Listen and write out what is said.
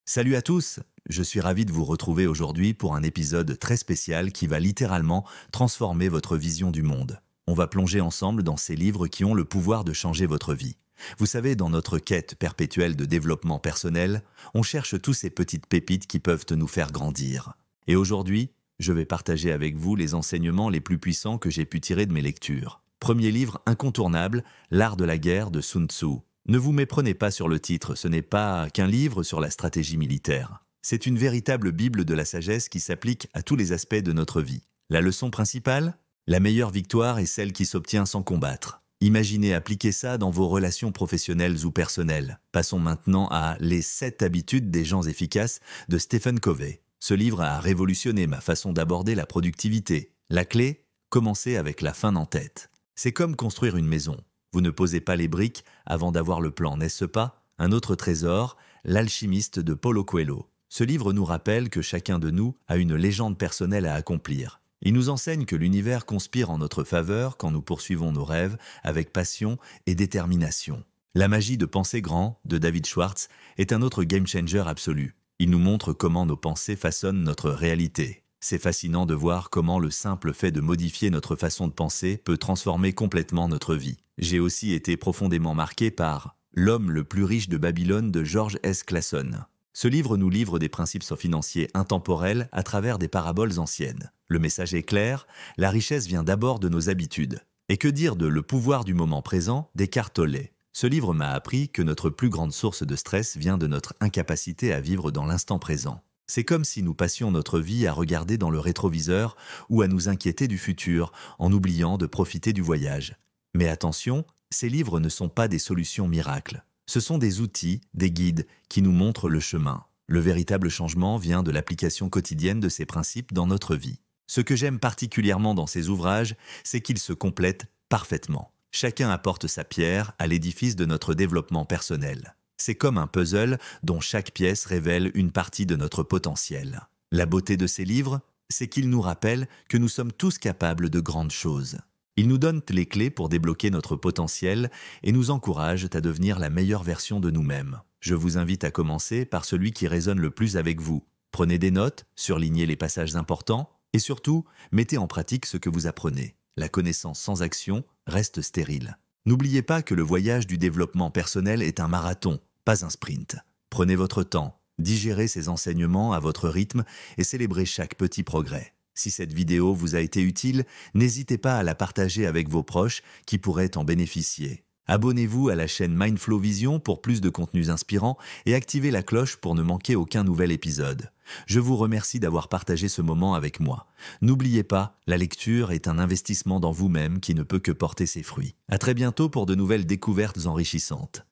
Salut à tous, je suis ravi de vous retrouver aujourd'hui pour un épisode très spécial qui va littéralement transformer votre vision du monde. On va plonger ensemble dans ces livres qui ont le pouvoir de changer votre vie. Vous savez, dans notre quête perpétuelle de développement personnel, on cherche tous ces petites pépites qui peuvent nous faire grandir. Et aujourd'hui, je vais partager avec vous les enseignements les plus puissants que j'ai pu tirer de mes lectures. Premier livre incontournable, L'art de la guerre de Sun Tzu. Ne vous méprenez pas sur le titre, ce n'est pas qu'un livre sur la stratégie militaire. C'est une véritable bible de la sagesse qui s'applique à tous les aspects de notre vie. La leçon principale? La meilleure victoire est celle qui s'obtient sans combattre. Imaginez appliquer ça dans vos relations professionnelles ou personnelles. Passons maintenant à Les 7 habitudes des gens efficaces de Stephen Covey. Ce livre a révolutionné ma façon d'aborder la productivité. La clé? Commencer avec la fin en tête. C'est comme construire une maison. Vous ne posez pas les briques avant d'avoir le plan, n'est-ce pas? Un autre trésor, L'alchimiste de Paulo Coelho. Ce livre nous rappelle que chacun de nous a une légende personnelle à accomplir. Il nous enseigne que l'univers conspire en notre faveur quand nous poursuivons nos rêves avec passion et détermination. La magie de penser grand, de David Schwartz, est un autre game changer absolu. Il nous montre comment nos pensées façonnent notre réalité. C'est fascinant de voir comment le simple fait de modifier notre façon de penser peut transformer complètement notre vie. J'ai aussi été profondément marqué par L'homme le plus riche de Babylone de George S. Clason. Ce livre nous livre des principes financiers intemporels à travers des paraboles anciennes. Le message est clair, la richesse vient d'abord de nos habitudes. Et que dire de Le pouvoir du moment présent d'Eckhart Tolle? Ce livre m'a appris que notre plus grande source de stress vient de notre incapacité à vivre dans l'instant présent. C'est comme si nous passions notre vie à regarder dans le rétroviseur ou à nous inquiéter du futur en oubliant de profiter du voyage. Mais attention, ces livres ne sont pas des solutions miracles. Ce sont des outils, des guides qui nous montrent le chemin. Le véritable changement vient de l'application quotidienne de ces principes dans notre vie. Ce que j'aime particulièrement dans ces ouvrages, c'est qu'ils se complètent parfaitement. Chacun apporte sa pierre à l'édifice de notre développement personnel. C'est comme un puzzle dont chaque pièce révèle une partie de notre potentiel. La beauté de ces livres, c'est qu'ils nous rappellent que nous sommes tous capables de grandes choses. Ils nous donnent les clés pour débloquer notre potentiel et nous encouragent à devenir la meilleure version de nous-mêmes. Je vous invite à commencer par celui qui résonne le plus avec vous. Prenez des notes, surlignez les passages importants et surtout, mettez en pratique ce que vous apprenez. La connaissance sans action reste stérile. N'oubliez pas que le voyage du développement personnel est un marathon, pas un sprint. Prenez votre temps, digérez ces enseignements à votre rythme et célébrez chaque petit progrès. Si cette vidéo vous a été utile, n'hésitez pas à la partager avec vos proches qui pourraient en bénéficier. Abonnez-vous à la chaîne Mindflow Vision pour plus de contenus inspirants et activez la cloche pour ne manquer aucun nouvel épisode. Je vous remercie d'avoir partagé ce moment avec moi. N'oubliez pas, la lecture est un investissement dans vous-même qui ne peut que porter ses fruits. À très bientôt pour de nouvelles découvertes enrichissantes.